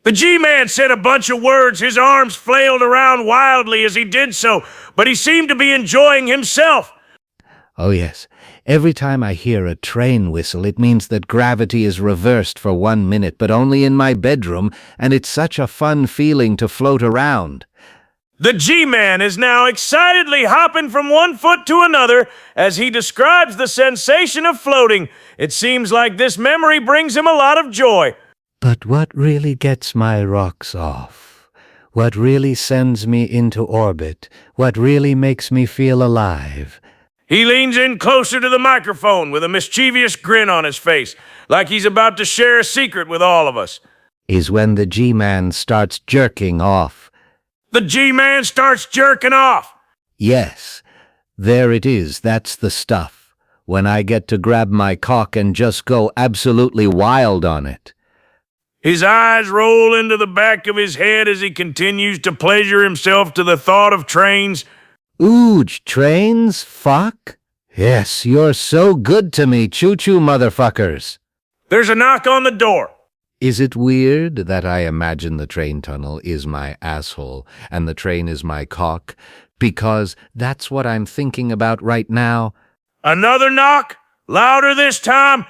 The G-Man said a bunch of words. His arms flailed around wildly as he did so, but he seemed to be enjoying himself. Oh yes, every time I hear a train whistle, it means that gravity is reversed for 1 minute, but only in my bedroom, and it's such a fun feeling to float around. The G-Man is now excitedly hopping from one foot to another as he describes the sensation of floating. It seems like this memory brings him a lot of joy. But what really gets my rocks off? What really sends me into orbit? What really makes me feel alive? He leans in closer to the microphone with a mischievous grin on his face, like he's about to share a secret with all of us. Is when the G-Man starts jerking off. The G-Man starts jerking off. Yes, there it is, that's the stuff. When I get to grab my cock and just go absolutely wild on it. His eyes roll into the back of his head as he continues to pleasure himself to the thought of trains. Ooh, trains? Fuck? Yes, you're so good to me, choo-choo motherfuckers. There's a knock on the door. Is it weird that I imagine the train tunnel is my asshole and the train is my cock? Because that's what I'm thinking about right now. Another knock? Louder this time?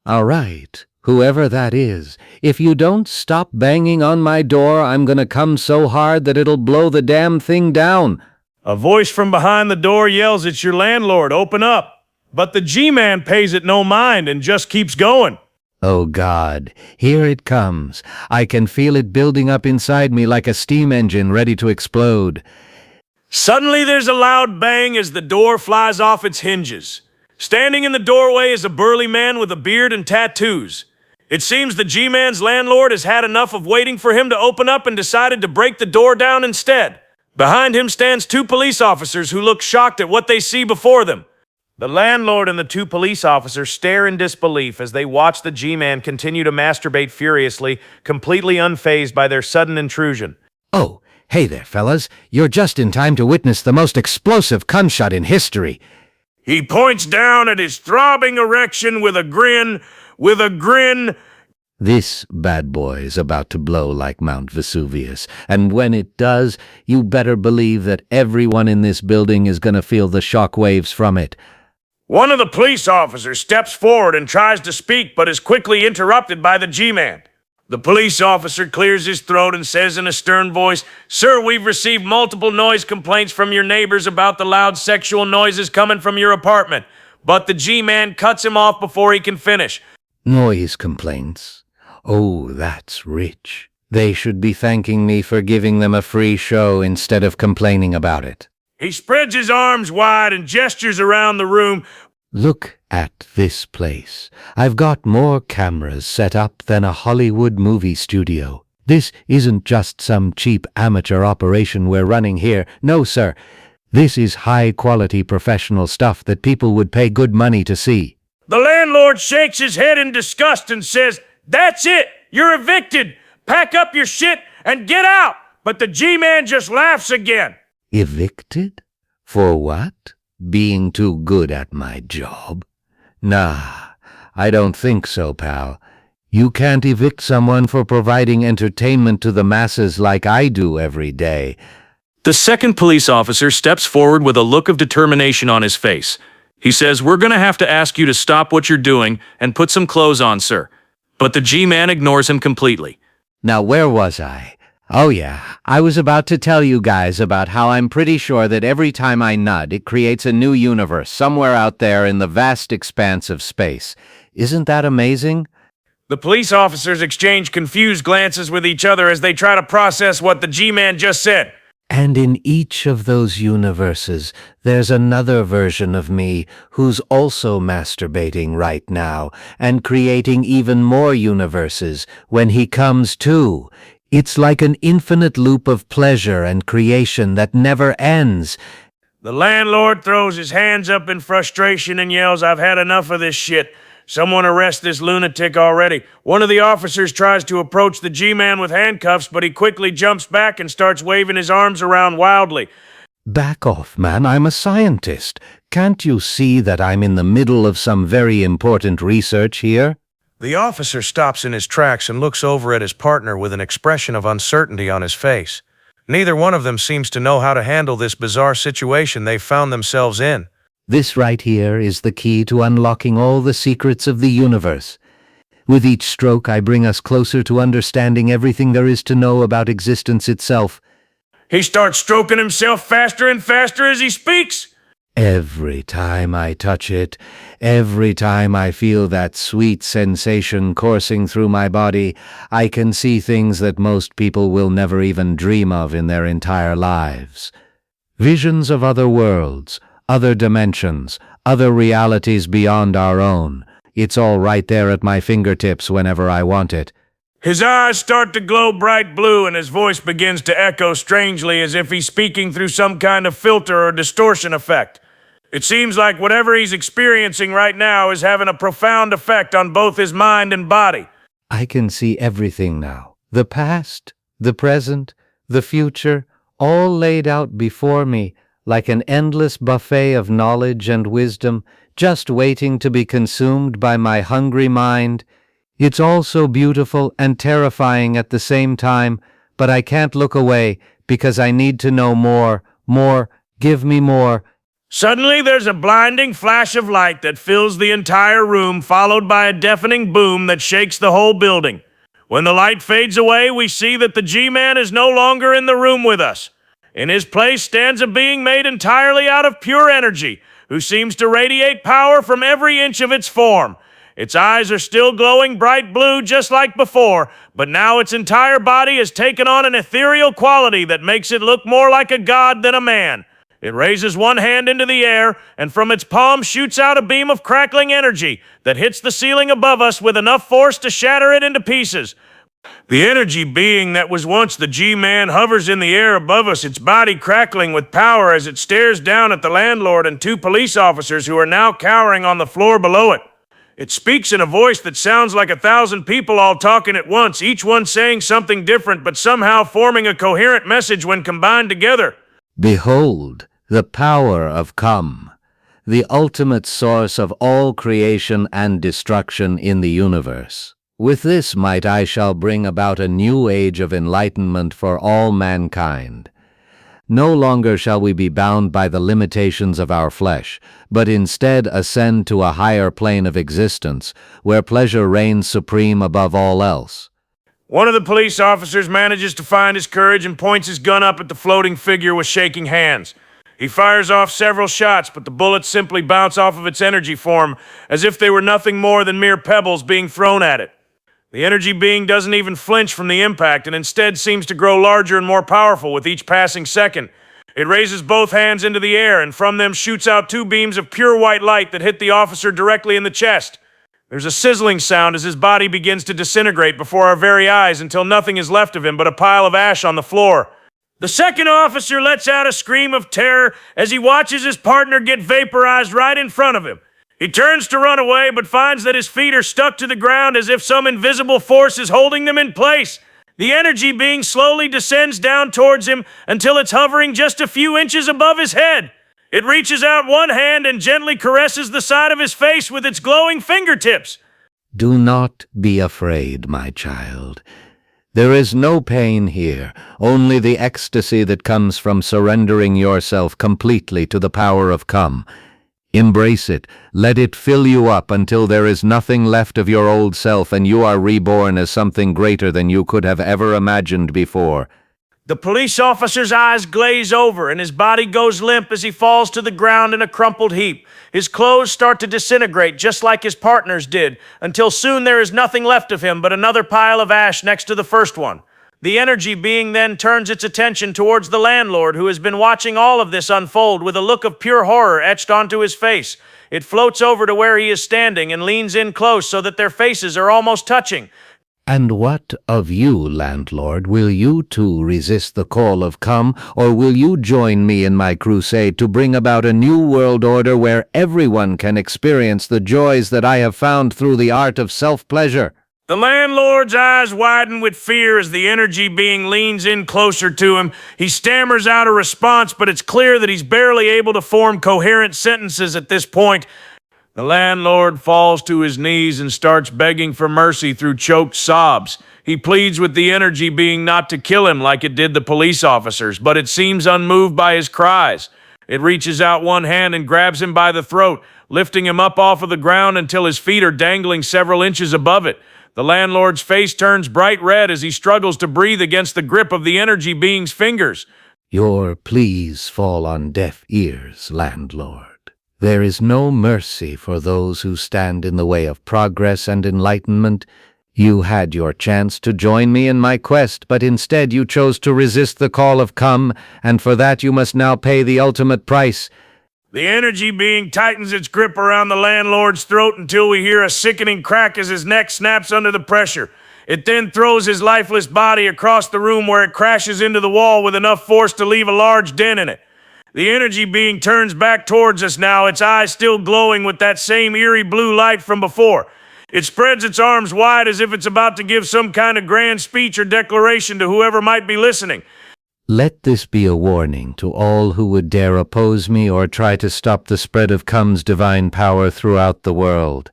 All right, whoever that is, if you don't stop banging on my door, I'm gonna come so hard that it'll blow the damn thing down. A voice from behind the door yells, "It's your landlord, open up." But the G-Man pays it no mind and just keeps going. Oh God, here it comes. I can feel it building up inside me like a steam engine ready to explode. Suddenly there's a loud bang as the door flies off its hinges. Standing in the doorway is a burly man with a beard and tattoos. It seems the G-Man's landlord has had enough of waiting for him to open up and decided to break the door down instead. Behind him stands two police officers who look shocked at what they see before them. The landlord and the two police officers stare in disbelief as they watch the G-Man continue to masturbate furiously, completely unfazed by their sudden intrusion. Oh, hey there, fellas. You're just in time to witness the most explosive cum shot in history. He points down at his throbbing erection with a grin. This bad boy is about to blow like Mount Vesuvius, and when it does, you better believe that everyone in this building is gonna feel the shock waves from it. One of the police officers steps forward and tries to speak, but is quickly interrupted by the G-Man. The police officer clears his throat and says in a stern voice, "Sir, we've received multiple noise complaints from your neighbors about the loud sexual noises coming from your apartment." But the G-Man cuts him off before he can finish. Noise complaints? Oh, that's rich. They should be thanking me for giving them a free show instead of complaining about it. He spreads his arms wide and gestures around the room. Look at this place. I've got more cameras set up than a Hollywood movie studio. This isn't just some cheap amateur operation we're running here. No, sir. This is high-quality professional stuff that people would pay good money to see. The landlord shakes his head in disgust and says, "That's it! You're evicted! Pack up your shit and get out!" But the G-Man just laughs again. Evicted? For what? Being too good at my job? Nah, I don't think so, pal. You can't evict someone for providing entertainment to the masses like I do every day. The second police officer steps forward with a look of determination on his face. He says, "We're gonna have to ask you to stop what you're doing and put some clothes on, sir." But the G-Man ignores him completely. Now, where was I? Oh yeah, I was about to tell you guys about how I'm pretty sure that every time I nut, it creates a new universe somewhere out there in the vast expanse of space. Isn't that amazing? The police officers exchange confused glances with each other as they try to process what the G-Man just said. And in each of those universes, there's another version of me who's also masturbating right now and creating even more universes when he comes too. It's like an infinite loop of pleasure and creation that never ends. The landlord throws his hands up in frustration and yells, "I've had enough of this shit. Someone arrest this lunatic already." One of the officers tries to approach the G-Man with handcuffs, but he quickly jumps back and starts waving his arms around wildly. Back off, man. I'm a scientist. Can't you see that I'm in the middle of some very important research here? The officer stops in his tracks and looks over at his partner with an expression of uncertainty on his face. Neither one of them seems to know how to handle this bizarre situation they've found themselves in. This right here is the key to unlocking all the secrets of the universe. With each stroke, I bring us closer to understanding everything there is to know about existence itself. He starts stroking himself faster and faster as he speaks. Every time I touch it, every time I feel that sweet sensation coursing through my body, I can see things that most people will never even dream of in their entire lives. Visions of other worlds, other dimensions, other realities beyond our own. It's all right there at my fingertips whenever I want it. His eyes start to glow bright blue and his voice begins to echo strangely as if he's speaking through some kind of filter or distortion effect. It seems like whatever he's experiencing right now is having a profound effect on both his mind and body. I can see everything now. The past, the present, the future, all laid out before me like an endless buffet of knowledge and wisdom, just waiting to be consumed by my hungry mind. It's all so beautiful and terrifying at the same time, but I can't look away because I need to know more, give me more. Suddenly there's a blinding flash of light that fills the entire room, followed by a deafening boom that shakes the whole building. When the light fades away, we see that the G-Man is no longer in the room with us. In his place stands a being made entirely out of pure energy, who seems to radiate power from every inch of its form. Its eyes are still glowing bright blue just like before, but now its entire body has taken on an ethereal quality that makes it look more like a god than a man. It raises one hand into the air, and from its palm shoots out a beam of crackling energy that hits the ceiling above us with enough force to shatter it into pieces. The energy being that was once the G-Man hovers in the air above us, its body crackling with power as it stares down at the landlord and two police officers who are now cowering on the floor below it. It speaks in a voice that sounds like 1,000 people all talking at once, each one saying something different but somehow forming a coherent message when combined together. Behold, the power of Come, the ultimate source of all creation and destruction in the universe. With this might I shall bring about a new age of enlightenment for all mankind. No longer shall we be bound by the limitations of our flesh, but instead ascend to a higher plane of existence, where pleasure reigns supreme above all else. One of the police officers manages to find his courage and points his gun up at the floating figure with shaking hands. He fires off several shots, but the bullets simply bounce off of its energy form, as if they were nothing more than mere pebbles being thrown at it. The energy being doesn't even flinch from the impact and instead seems to grow larger and more powerful with each passing second. It raises both hands into the air and from them shoots out two beams of pure white light that hit the officer directly in the chest. There's a sizzling sound as his body begins to disintegrate before our very eyes until nothing is left of him but a pile of ash on the floor. The second officer lets out a scream of terror as he watches his partner get vaporized right in front of him. He turns to run away, but finds that his feet are stuck to the ground as if some invisible force is holding them in place. The energy being slowly descends down towards him until it's hovering just a few inches above his head. It reaches out one hand and gently caresses the side of his face with its glowing fingertips. Do not be afraid, my child. There is no pain here, only the ecstasy that comes from surrendering yourself completely to the power of Come. Embrace it, let it fill you up until there is nothing left of your old self and you are reborn as something greater than you could have ever imagined before. The police officer's eyes glaze over and his body goes limp as he falls to the ground in a crumpled heap. His clothes start to disintegrate just like his partner's did, until soon there is nothing left of him but another pile of ash next to the first one. The energy being then turns its attention towards the landlord, who has been watching all of this unfold with a look of pure horror etched onto his face. It floats over to where he is standing and leans in close so that their faces are almost touching. And what of you, landlord? Will you too resist the call of Come, or will you join me in my crusade to bring about a new world order where everyone can experience the joys that I have found through the art of self-pleasure? The landlord's eyes widen with fear as the energy being leans in closer to him. He stammers out a response, but it's clear that he's barely able to form coherent sentences at this point. The landlord falls to his knees and starts begging for mercy through choked sobs. He pleads with the energy being not to kill him like it did the police officers, but it seems unmoved by his cries. It reaches out one hand and grabs him by the throat, lifting him up off of the ground until his feet are dangling several inches above it. The landlord's face turns bright red as he struggles to breathe against the grip of the energy being's fingers. Your pleas fall on deaf ears, landlord. There is no mercy for those who stand in the way of progress and enlightenment. You had your chance to join me in my quest, but instead you chose to resist the call of come, and for that you must now pay the ultimate price. The energy being tightens its grip around the landlord's throat until we hear a sickening crack as his neck snaps under the pressure. It then throws his lifeless body across the room where it crashes into the wall with enough force to leave a large dent in it. The energy being turns back towards us now, its eyes still glowing with that same eerie blue light from before. It spreads its arms wide as if it's about to give some kind of grand speech or declaration to whoever might be listening. Let this be a warning to all who would dare oppose me or try to stop the spread of Cum's divine power throughout the world.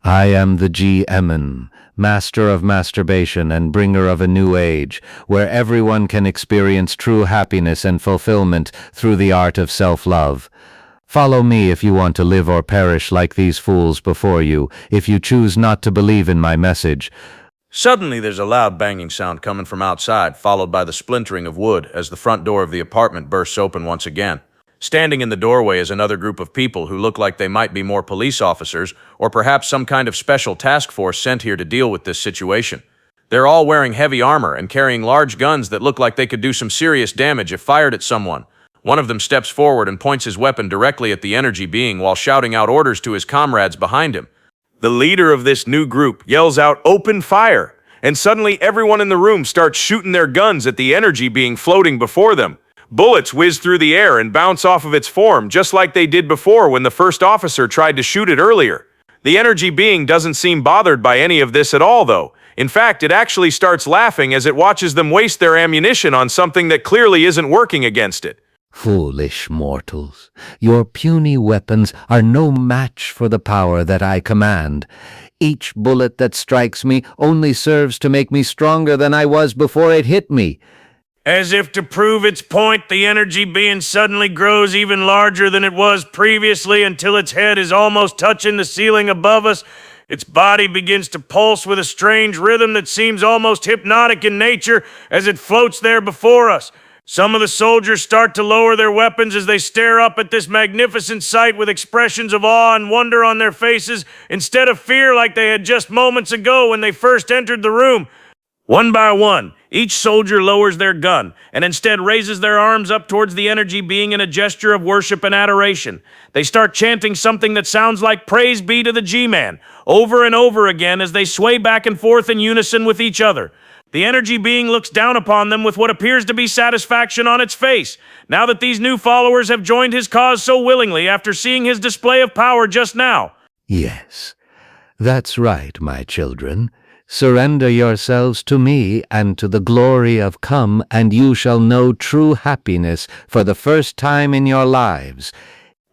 I am the G-Emin, master of masturbation and bringer of a new age, where everyone can experience true happiness and fulfillment through the art of self-love. Follow me if you want to live or perish like these fools before you, if you choose not to believe in my message. Suddenly there's a loud banging sound coming from outside, followed by the splintering of wood as the front door of the apartment bursts open once again. Standing in the doorway is another group of people who look like they might be more police officers or perhaps some kind of special task force sent here to deal with this situation. They're all wearing heavy armor and carrying large guns that look like they could do some serious damage if fired at someone. One of them steps forward and points his weapon directly at the energy being while shouting out orders to his comrades behind him. The leader of this new group yells out, "Open fire!" And suddenly everyone in the room starts shooting their guns at the energy being floating before them. Bullets whiz through the air and bounce off of its form, just like they did before when the first officer tried to shoot it earlier. The energy being doesn't seem bothered by any of this at all, though. In fact, it actually starts laughing as it watches them waste their ammunition on something that clearly isn't working against it. Foolish mortals, your puny weapons are no match for the power that I command. Each bullet that strikes me only serves to make me stronger than I was before it hit me. As if to prove its point, the energy being suddenly grows even larger than it was previously until its head is almost touching the ceiling above us. Its body begins to pulse with a strange rhythm that seems almost hypnotic in nature as it floats there before us. Some of the soldiers start to lower their weapons as they stare up at this magnificent sight with expressions of awe and wonder on their faces instead of fear like they had just moments ago when they first entered the room. One by one, each soldier lowers their gun and instead raises their arms up towards the energy being in a gesture of worship and adoration. They start chanting something that sounds like "Praise be to the G-Man" over and over again as they sway back and forth in unison with each other. The energy being looks down upon them with what appears to be satisfaction on its face, now that these new followers have joined his cause so willingly after seeing his display of power just now. Yes, that's right, my children. Surrender yourselves to me and to the glory of Come, and you shall know true happiness for the first time in your lives.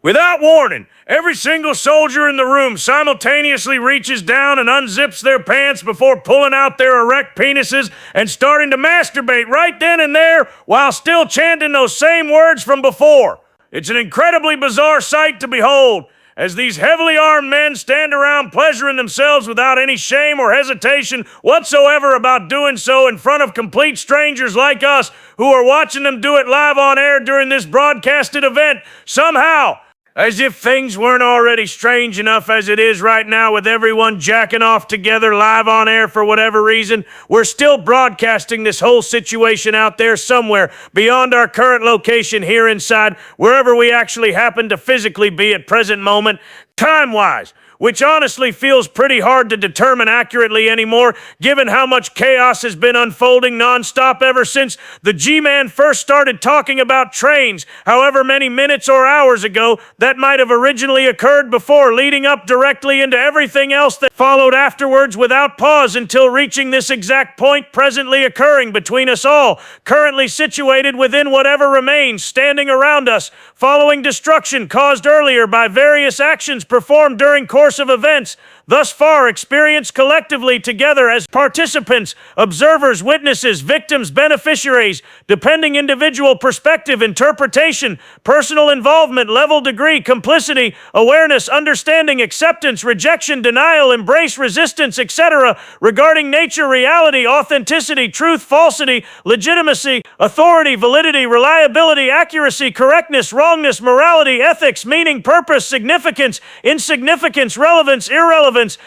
Without warning, every single soldier in the room simultaneously reaches down and unzips their pants before pulling out their erect penises and starting to masturbate right then and there while still chanting those same words from before. It's an incredibly bizarre sight to behold, as these heavily armed men stand around pleasuring themselves without any shame or hesitation whatsoever about doing so in front of complete strangers like us who are watching them do it live on air during this broadcasted event. Somehow, as if things weren't already strange enough as it is right now with everyone jacking off together live on air for whatever reason, we're still broadcasting this whole situation out there somewhere beyond our current location here inside, wherever we actually happen to physically be at present moment. Time-wise, which honestly feels pretty hard to determine accurately anymore, given how much chaos has been unfolding nonstop ever since the G-Man first started talking about trains, however many minutes or hours ago that might have originally occurred before, leading up directly into everything else that followed afterwards without pause until reaching this exact point presently occurring between us all, currently situated within whatever remains standing around us, following destruction caused earlier by various actions performed during course of events, thus far experienced collectively together as participants, observers, witnesses, victims, beneficiaries, depending individual perspective, interpretation, personal involvement, level, degree, complicity, awareness, understanding, acceptance, rejection, denial, embrace, resistance, etc., regarding nature, reality, authenticity, truth, falsity, legitimacy, authority, validity, reliability, accuracy, correctness, wrongness, morality, ethics, meaning, purpose, significance, insignificance, relevance, irrelevance,